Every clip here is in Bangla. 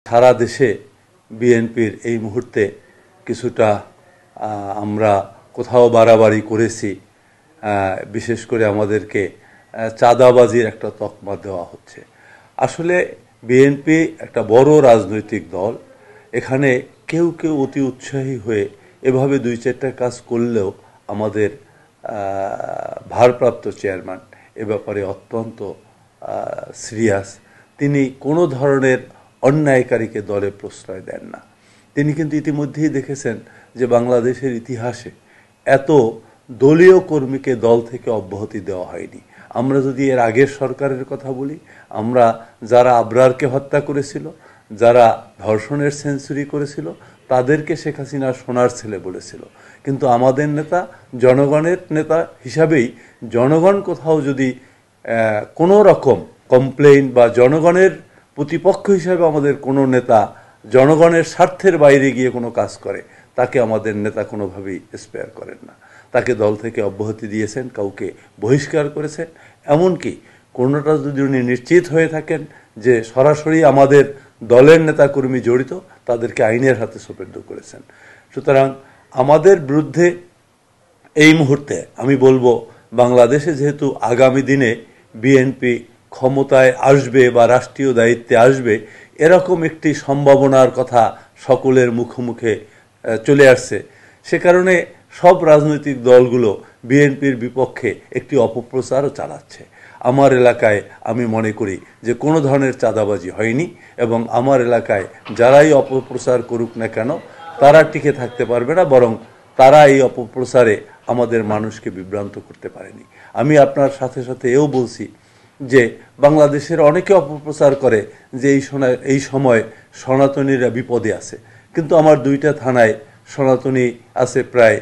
সারা দেশে বিএনপির এই মুহূর্তে কিছুটা আমরা কোথাও বাড়াবাড়ি করেছি, বিশেষ করে আমাদেরকে চাঁদাবাজির একটা তকমা দেওয়া হচ্ছে। আসলে বিএনপি একটা বড় রাজনৈতিক দল, এখানে কেউ কেউ অতি উৎসাহী হয়ে এভাবে দুই চারটা কাজ করলেও আমাদের ভারপ্রাপ্ত চেয়ারম্যান এ ব্যাপারে অত্যন্ত সিরিয়াস। তিনি কোনো ধরনের অন্যায়কারীকে দলে প্রশ্রয় দেন না। তিনি কিন্তু ইতিমধ্যেই দেখেছেন যে বাংলাদেশের ইতিহাসে এত দলীয় কর্মীকে দল থেকে অব্যাহতি দেওয়া হয়নি। আমরা যদি এর আগের সরকারের কথা বলি, আমরা যারা আবরারকে হত্যা করেছিল, যারা ধর্ষণের সেঞ্চুরি করেছিল, তাদেরকে শেখ হাসিনা সোনার ছেলে বলেছিল। কিন্তু আমাদের নেতা জনগণের নেতা হিসাবেই জনগণ কোথাও যদি কোনো রকম কমপ্লেইন বা জনগণের প্রতিপক্ষ হিসাবে আমাদের কোনো নেতা জনগণের স্বার্থের বাইরে গিয়ে কোনো কাজ করে, তাকে আমাদের নেতা কোনোভাবেই স্পেয়ার করেন না। তাকে দল থেকে অব্যাহতি দিয়েছেন, কাউকে বহিষ্কার করেছেন। এমনকি কোনোটা যদি উনি নিশ্চিত হয়ে থাকেন যে সরাসরি আমাদের দলের নেতাকর্মী জড়িত, তাদেরকে আইনের হাতে সোপর্দ করেছেন। সুতরাং আমাদের বিরুদ্ধে এই মুহূর্তে আমি বলবো, বাংলাদেশে যেহেতু আগামী দিনে বিএনপি ক্ষমতায় আসবে বা রাষ্ট্রীয় দায়িত্বে আসবে, এরকম একটি সম্ভাবনার কথা সকলের মুখে মুখে চলে আসছে। সে কারণে সব রাজনৈতিক দলগুলো বিএনপির বিপক্ষে একটি অপপ্রচারও চালাচ্ছে। আমার এলাকায় আমি মনে করি যে কোনো ধরনের চাঁদাবাজি হয়নি, এবং আমার এলাকায় যারাই অপপ্রচার করুক না কেন তারা টিকে থাকতে পারবে না, বরং তারা এই অপপ্রচারে আমাদের মানুষকে বিভ্রান্ত করতে পারেনি। আমি আপনার সাথে সাথে এও বলছি যে বাংলাদেশের অনেকে অপপ্রচার করে যে এই সময় সনাতনীরা বিপদে আছে, কিন্তু আমার দুইটা থানায় সনাতনী আছে, প্রায়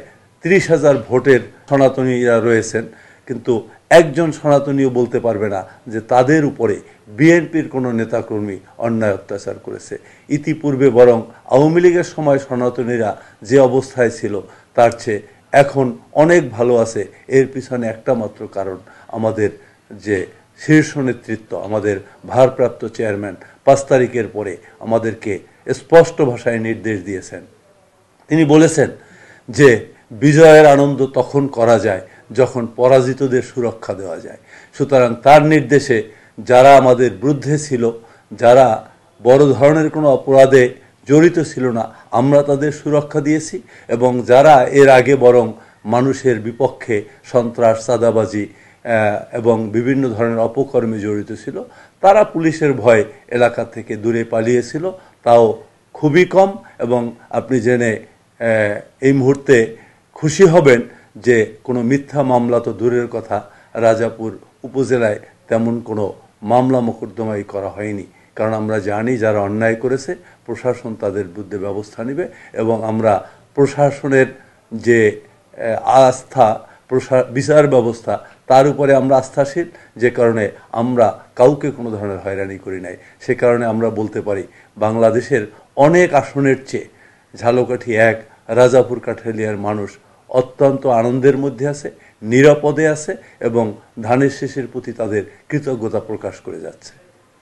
30,000 ভোটের সনাতনীরা রয়েছেন, কিন্তু একজন সনাতনীও বলতে পারবে না যে তাদের উপরে বিএনপির কোনো নেতাকর্মী অন্যায় অত্যাচার করেছে। ইতিপূর্বে বরং আওয়ামী লীগের সময় সনাতনীরা যে অবস্থায় ছিল তার চেয়ে এখন অনেক ভালো আছে। এর পিছনে একটা মাত্র কারণ, আমাদের যে শীর্ষ নেতৃত্ব, আমাদের ভারপ্রাপ্ত চেয়ারম্যান 5 তারিখের পরে আমাদেরকে স্পষ্ট ভাষায় নির্দেশ দিয়েছেন। তিনি বলেছেন যে বিজয়ের আনন্দ তখন করা যায় যখন পরাজিতদের সুরক্ষা দেওয়া যায়। সুতরাং তার নির্দেশে যারা আমাদের বিরুদ্ধে ছিল, যারা বড় ধরনের কোনো অপরাধে জড়িত ছিল না, আমরা তাদের সুরক্ষা দিয়েছি, এবং যারা এর আগে বরং মানুষের বিপক্ষে সন্ত্রাস, চাঁদাবাজি এবং বিভিন্ন ধরনের অপকর্মে জড়িত ছিল, তারা পুলিশের ভয় এলাকা থেকে দূরে পালিয়েছিল, তাও খুবই কম। এবং আপনি জেনে এই মুহূর্তে খুশি হবেন যে কোনো মিথ্যা মামলা তো দূরের কথা, রাজাপুর উপজেলায় তেমন কোনো মামলা মোকদ্দমাই করা হয়নি। কারণ আমরা জানি যারা অন্যায় করেছে প্রশাসন তাদের বিরুদ্ধে ব্যবস্থা নেবে, এবং আমরা প্রশাসনের যে আস্থা, বিচার ব্যবস্থা, তার উপরে আমরা আস্থাশীল, যে কারণে আমরা কাউকে কোনো ধরনের হয়রানি করি নাই। সে কারণে আমরা বলতে পারি বাংলাদেশের অনেক আসনের চেয়ে ঝালকাঠি 1 রাজাপুর কাঠালিয়ার মানুষ অত্যন্ত আনন্দের মধ্যে আছে, নিরাপদে আছে, এবং ধানের শীষের প্রতি তাদের কৃতজ্ঞতা প্রকাশ করে যাচ্ছে।